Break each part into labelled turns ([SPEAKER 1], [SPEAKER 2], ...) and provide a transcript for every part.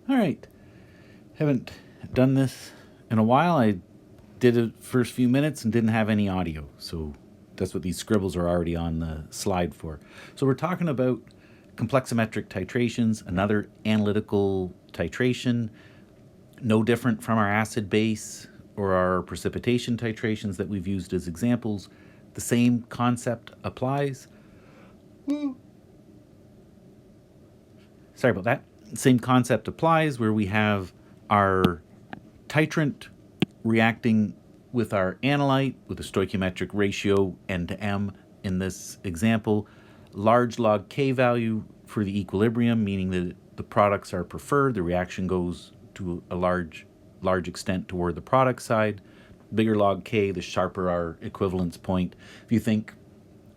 [SPEAKER 1] All right. Haven't done this in a while. I did it first few minutes and didn't have any audio. So that's what these scribbles are already on the slide for. So we're talking about complexometric titrations, another analytical titration, no different from our acid base or our precipitation titrations that we've used as examples. The same concept applies. Sorry about that. Same concept applies where we have our titrant reacting with our analyte with a stoichiometric ratio n to m in this example. Large log k value for the equilibrium, meaning that the products are preferred. The reaction goes to a large extent toward the product side. Bigger log k, the sharper our equivalence point. If you think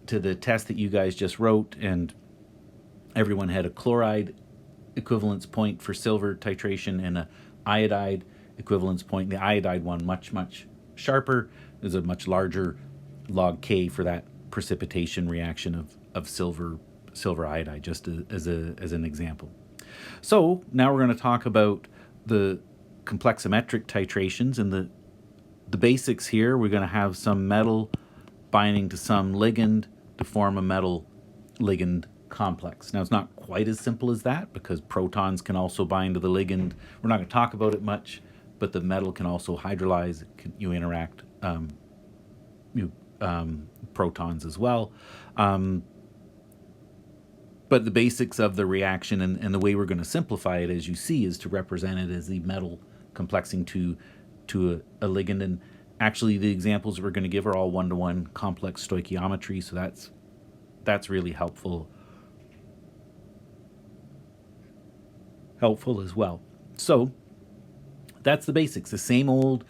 [SPEAKER 1] to the test that you guys just wrote, and everyone had a chloride equivalence point for silver titration and a iodide equivalence point. The iodide one much sharper. There's a much larger log k for that precipitation reaction of silver iodide, just as an example. So now we're going to talk about the complexometric titrations, and the basics here. We're going to have some metal binding to some ligand to form a metal ligand complex. Now, it's not quite as simple as that because protons can also bind to the ligand. We're not going to talk about it much, but the metal can also hydrolyze. You interact protons as well. But the basics of the reaction and the way we're going to simplify it, as you see, is to represent it as the metal complexing to a ligand. And actually, the examples we're going to give are all one-to-one complex stoichiometry, so that's really helpful as well. So that's the basics. The same old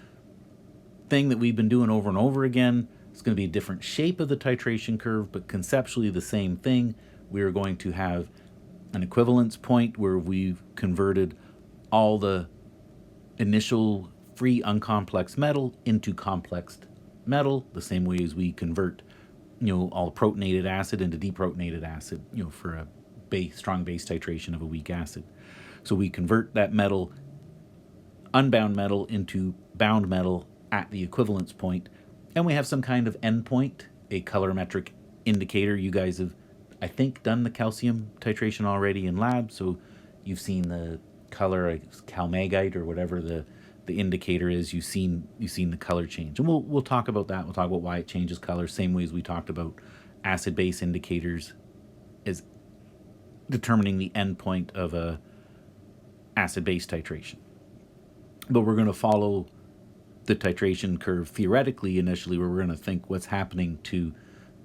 [SPEAKER 1] thing that we've been doing over and over again. It's going to be a different shape of the titration curve, but conceptually the same thing. We are going to have an equivalence point where we've converted all the initial free uncomplex metal into complex metal, the same way as we convert all protonated acid into deprotonated acid, for a strong base titration of a weak acid. So we convert that metal, unbound metal, into bound metal at the equivalence point, and we have some kind of endpoint, a colorimetric indicator. You guys have, I think, done the calcium titration already in lab, so you've seen the color, calmagite or whatever the indicator is. You've seen the color change, and we'll talk about that. We'll talk about why it changes color, same way as we talked about acid base indicators as determining the endpoint of a acid base titration. But we're going to follow the titration curve theoretically initially, where we're going to think what's happening to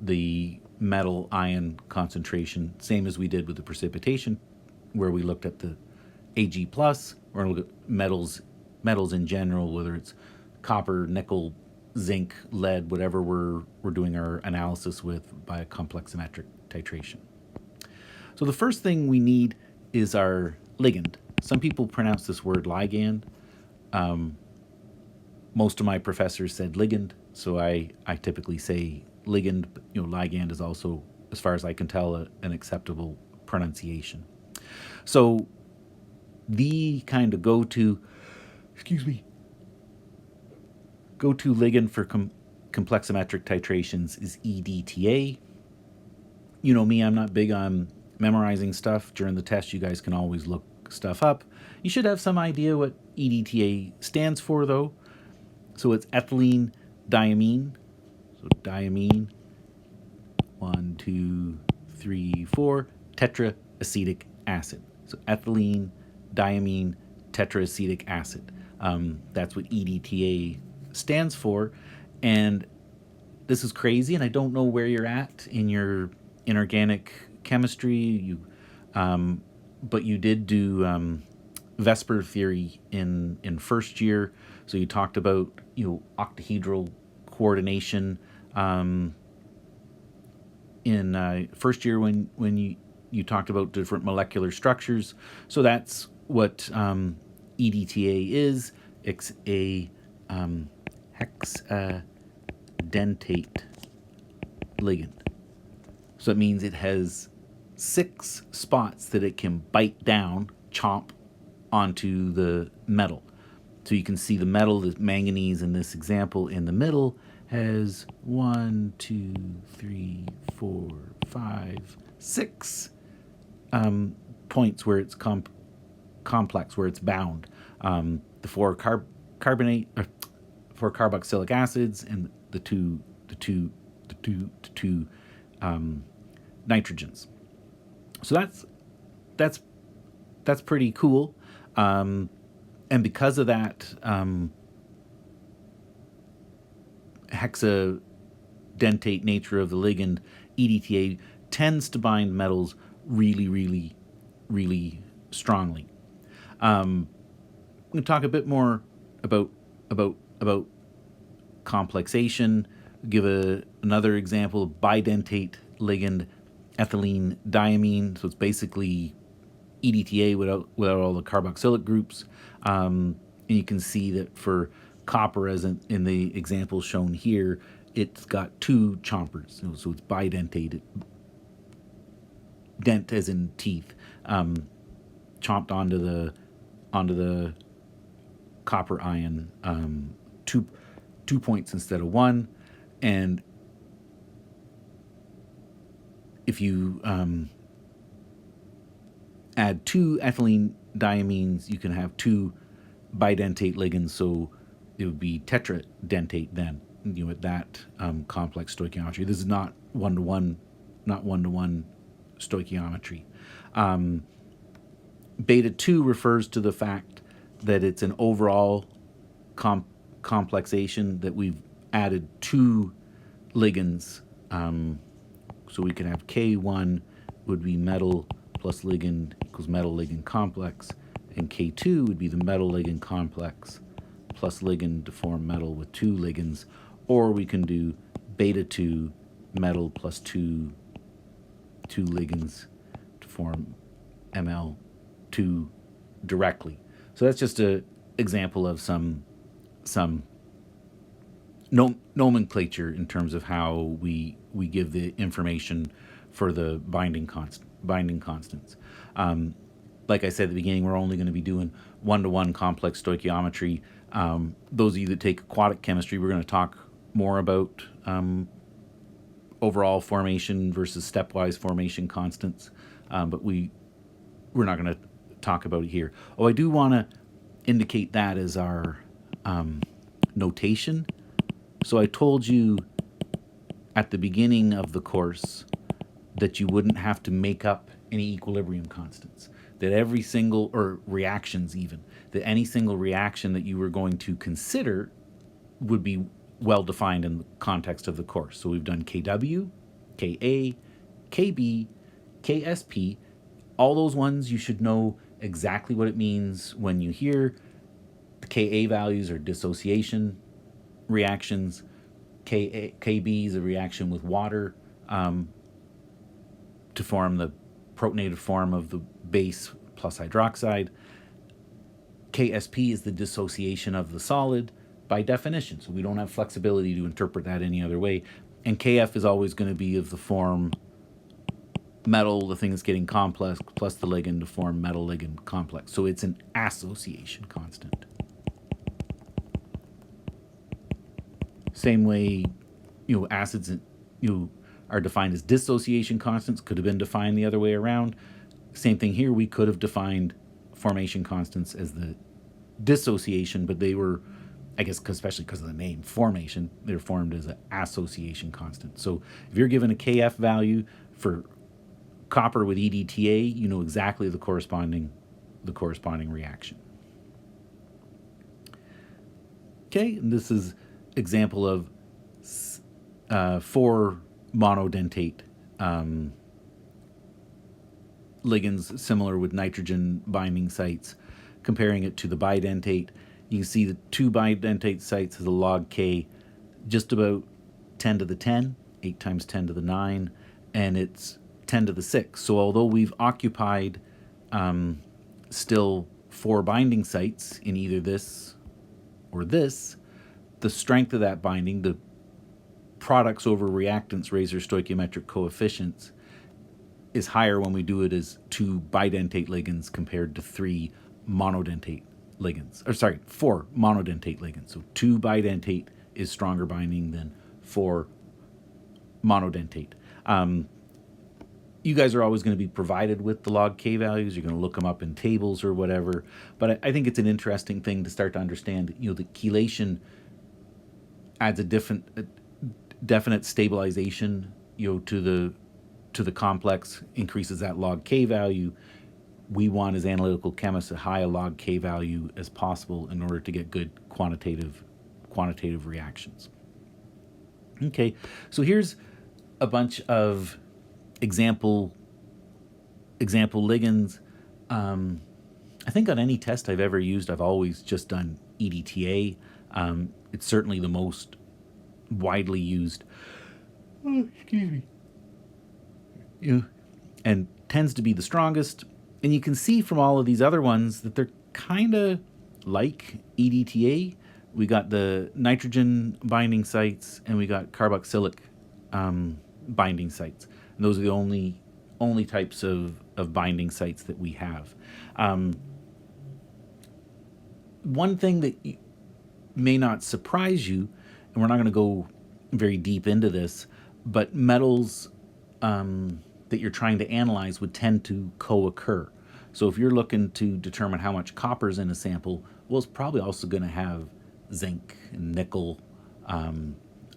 [SPEAKER 1] the metal ion concentration, same as we did with the precipitation, where we looked at the Ag+. We're going to look at metals in general, whether it's copper, nickel, zinc, lead, whatever we're doing our analysis with by a complexometric titration. So the first thing we need is our ligand. Some people pronounce this word ligand. Most of my professors said ligand, so I typically say ligand. But, ligand is also, as far as I can tell, an acceptable pronunciation. So the kind of go-to ligand for complexometric titrations is EDTA. You know me, I'm not big on memorizing stuff. During the test, you guys can always look stuff up. You should have some idea what EDTA stands for, though. So it's ethylene diamine. So diamine, 1, 2, 3, 4, tetraacetic acid. So ethylene diamine tetraacetic acid. That's what EDTA stands for. And this is crazy, and I don't know where you're at in your inorganic chemistry. But you did do Vesper theory in first year. So you talked about octahedral coordination in first year when you talked about different molecular structures. So that's what EDTA is. It's a hexadentate ligand. So it means it has 6 spots that it can bite down, chomp, onto the metal. So you can see the metal, the manganese in this example in the middle, has 1, 2, 3, 4, 5, 6 points where it's complex, where it's bound. The four four carboxylic acids, and the two nitrogens. So that's pretty cool. And because of that hexadentate nature of the ligand, EDTA tends to bind metals really, really, really strongly. I'm going to talk a bit more about complexation. Give another example of bidentate ligand, ethylene diamine. So it's basically EDTA without all the carboxylic groups. And you can see that for copper, as in the example shown here, it's got two chompers. So it's bidentate. Dent as in teeth, chomped onto the copper ion, 2 points instead of 1. And if you add 2 ethylene diamines, you can have 2 bidentate ligands, so it would be tetradentate then, with that complex stoichiometry. This is not one-to-one stoichiometry. Beta 2 refers to the fact that it's an overall complexation, that we've added 2 ligands. So we can have K1 would be metal plus ligand equals metal ligand complex, and K2 would be the metal ligand complex plus ligand to form metal with 2 ligands, or we can do beta 2 metal plus 2 ligands to form Ml2 directly. So that's just an example of some nomenclature in terms of how we give the information for the binding constants. Like I said at the beginning, we're only going to be doing one-to-one complex stoichiometry. Those of you that take aquatic chemistry, we're going to talk more about overall formation versus stepwise formation constants, but we're not going to talk about it here. Oh, I do want to indicate that as our notation. So I told you at the beginning of the course that you wouldn't have to make up any equilibrium constants, that every single, or reactions even, that any single reaction that you were going to consider would be well defined in the context of the course. So we've done KW, KA, KB, KSP. All those ones you should know exactly what it means when you hear. The Ka values are dissociation reactions. KB is a reaction with water to form the protonated form of the base plus hydroxide. KSP is the dissociation of the solid by definition, so we don't have flexibility to interpret that any other way. And KF is always going to be of the form metal, the thing that's getting complex, plus the ligand to form metal ligand complex. So it's an association constant. Same way, acids are defined as dissociation constants, could have been defined the other way around. Same thing here, we could have defined formation constants as the dissociation, but they were, I guess, especially because of the name, formation, they're formed as an association constant. So if you're given a KF value for copper with EDTA, you know exactly the corresponding reaction. Okay, and this is example of 4 monodentate ligands similar with nitrogen binding sites. Comparing it to the bidentate, you can see the 2 bidentate sites has a log K just about 10 to the 10, 8 times 10 to the 9, and it's 10 to the 6. So although we've occupied still 4 binding sites in either this or this, the strength of that binding, the products over reactants raise their stoichiometric coefficients, is higher when we do it as 2 bidentate ligands compared to 3 monodentate ligands. Or sorry, 4 monodentate ligands. So 2 bidentate is stronger binding than 4 monodentate. You guys are always going to be provided with the log K values. You're going to look them up in tables or whatever. But I think it's an interesting thing to start to understand. The chelation adds a definite stabilization, to the complex, increases that log K value. We want, as analytical chemists, as high a log K value as possible in order to get good quantitative reactions. Okay, so here's a bunch of example ligands. I think on any test I've ever used, I've always just done EDTA. It's certainly the most widely used. Oh, excuse me. And tends to be the strongest. And you can see from all of these other ones that they're kind of like EDTA. We got the nitrogen binding sites and we got carboxylic binding sites. And those are the only types of binding sites that we have. One thing that may not surprise you, and we're not going to go very deep into this, but metals that you're trying to analyze would tend to co-occur. So if you're looking to determine how much copper is in a sample, well, it's probably also going to have zinc, nickel,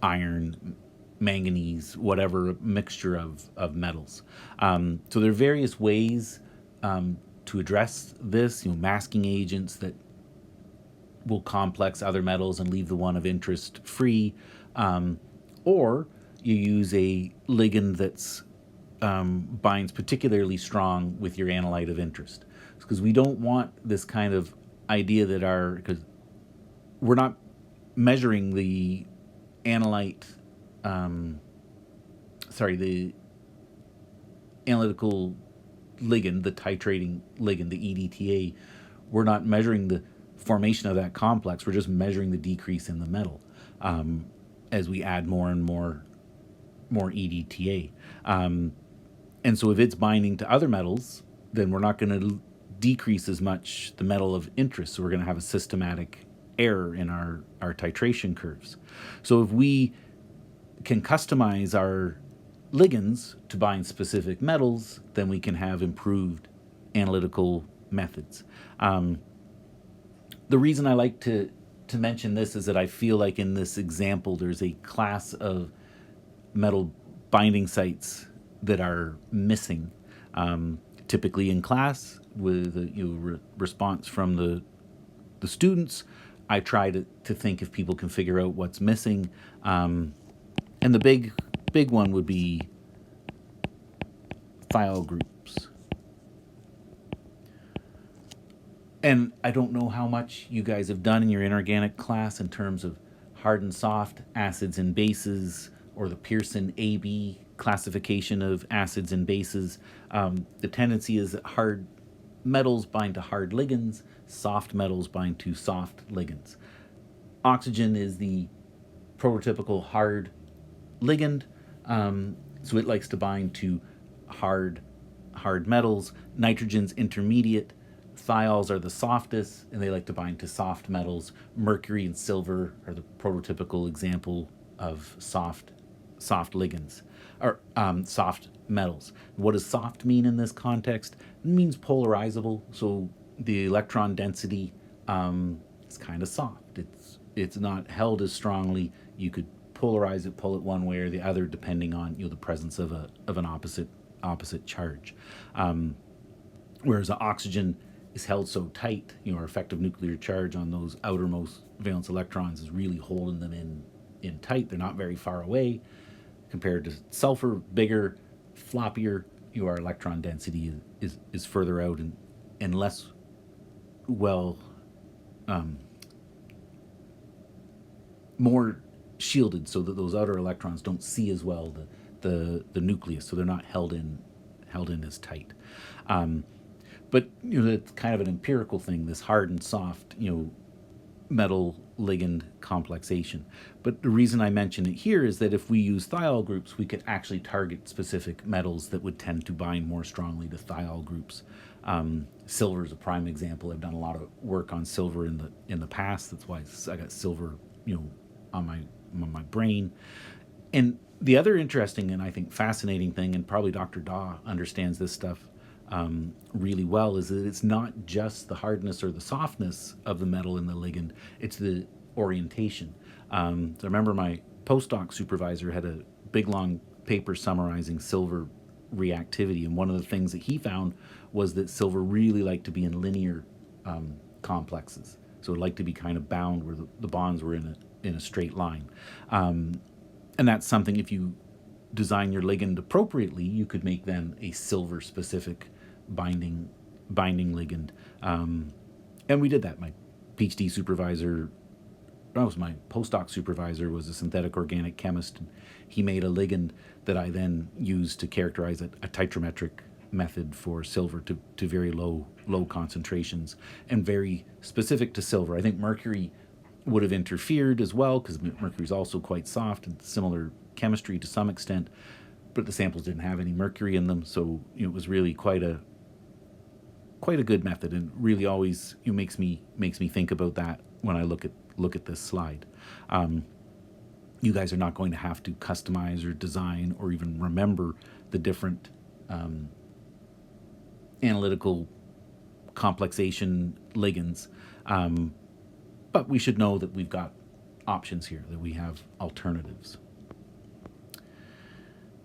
[SPEAKER 1] iron, manganese, whatever mixture of metals. So there are various ways to address this, masking agents that will complex other metals and leave the one of interest free, or you use a ligand that's binds particularly strong with your analyte of interest. Because we don't want this kind of idea that because we're not measuring the analyte, the analytical ligand, the titrating ligand, the EDTA. We're not measuring the formation of that complex. We're just measuring the decrease in the metal as we add more and more EDTA. And so if it's binding to other metals, then we're not going to decrease as much the metal of interest. So we're going to have a systematic error in our titration curves. So if we can customize our ligands to bind specific metals, then we can have improved analytical methods. The reason I like to mention this is that I feel like in this example there's a class of metal binding sites that are missing. Typically in class, with a response from the students, I try to think if people can figure out what's missing. And the big one would be thiol groups. And I don't know how much you guys have done in your inorganic class in terms of hard and soft acids and bases, or the Pearson AB classification of acids and bases. The tendency is that hard metals bind to hard ligands, soft metals bind to soft ligands. Oxygen is the prototypical hard ligand, so it likes to bind to hard metals. Nitrogen's intermediate. Thiols are the softest, and they like to bind to soft metals. Mercury and silver are the prototypical example of soft ligands, or soft metals. What does soft mean in this context? It means polarizable. So the electron density is kind of soft. It's not held as strongly. You could polarize it, pull it one way or the other, depending on the presence of an opposite charge. Whereas the oxygen is held so tight, our effective nuclear charge on those outermost valence electrons is really holding them in tight. They're not very far away. Compared to sulfur, bigger, floppier, our electron density is further out and less well, more shielded, so that those outer electrons don't see as well the nucleus, so they're not held in as tight. But it's kind of an empirical thing, this hard and soft, metal ligand complexation. But the reason I mention it here is that if we use thiol groups, we could actually target specific metals that would tend to bind more strongly to thiol groups. Silver is a prime example. I've done a lot of work on silver in the past. That's why I got silver, on my brain. And the other interesting and I think fascinating thing, and probably Dr. Daw understands this stuff really well, is that it's not just the hardness or the softness of the metal in the ligand; it's the orientation. So I remember my postdoc supervisor had a big long paper summarizing silver reactivity, and one of the things that he found was that silver really liked to be in linear complexes. So it liked to be kind of bound where the bonds were in a straight line. And that's something, if you design your ligand appropriately, you could make then a silver specific binding ligand. And we did that. My PhD supervisor, that was my postdoc supervisor, was a synthetic organic chemist. And he made a ligand that I then used to characterize a titrametric method for silver to very low concentrations and very specific to silver. I think mercury would have interfered as well, because mercury is also quite soft and similar chemistry to some extent, but the samples didn't have any mercury in them, so it was really quite a good method, and really always makes me think about that when I look at this slide. You guys are not going to have to customize or design or even remember the different analytical complexation ligands. But we should know that we've got options here, that we have alternatives.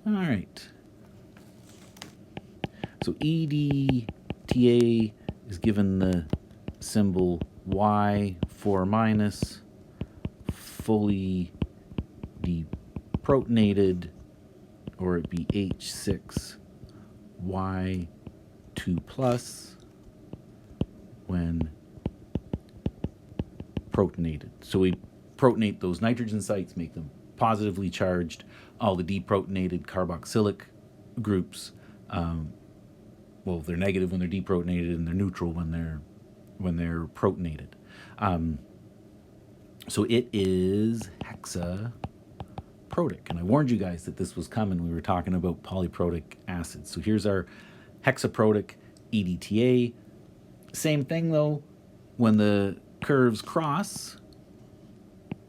[SPEAKER 1] All right. So EDTA is given the symbol Y4-, fully deprotonated, or it'd be H6Y2+ when protonated. So we protonate those nitrogen sites, make them positively charged. All the deprotonated carboxylic groups, they're negative when they're deprotonated, and they're neutral when they're protonated. So it is hexaprotic, and I warned you guys that this was coming. We were talking about polyprotic acids. So here's our hexaprotic EDTA. Same thing though, when the curves cross,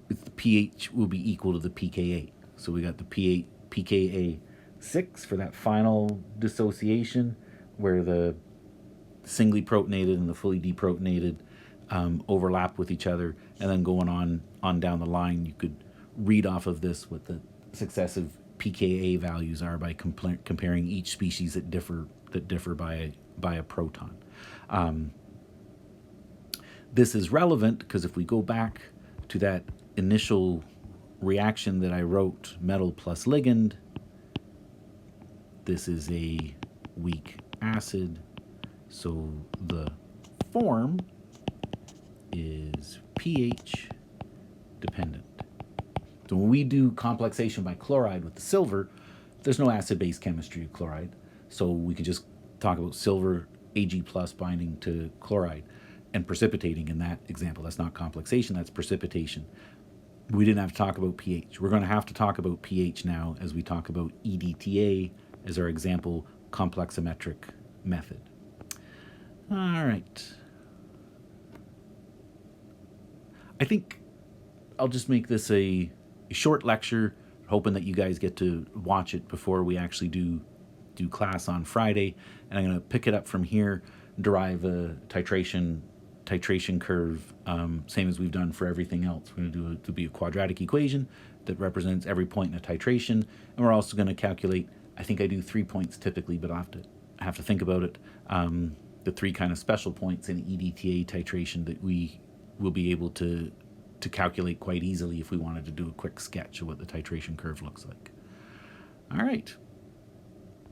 [SPEAKER 1] the pH will be equal to the pKa. So we got the pKa 6 for that final dissociation, where the singly protonated and the fully deprotonated overlap with each other, and then going on down the line, you could read off of this what the successive pKa values are by comparing each species that differ by a proton. This is relevant because if we go back to that initial reaction that I wrote, metal plus ligand, this is a weak acid, so the form is pH dependent. So when we do complexation by chloride with the silver, there's no acid-base chemistry of chloride, so we can just talk about silver Ag+ binding to chloride and precipitating in that example. That's not complexation, that's precipitation. We didn't have to talk about pH. We're going to have to talk about pH now as we talk about EDTA as our example complexometric method. All right. I think I'll just make this a short lecture, hoping that you guys get to watch it before we actually do class on Friday. And I'm going to pick it up from here, derive a titration curve, same as we've done for everything else. We're going to be a quadratic equation that represents every point in a titration, and we're also going to calculate, I think I do 3 points typically, but I'll have to think about it, the 3 kind of special points in EDTA titration that we will be able to calculate quite easily if we wanted to do a quick sketch of what the titration curve looks like. All right.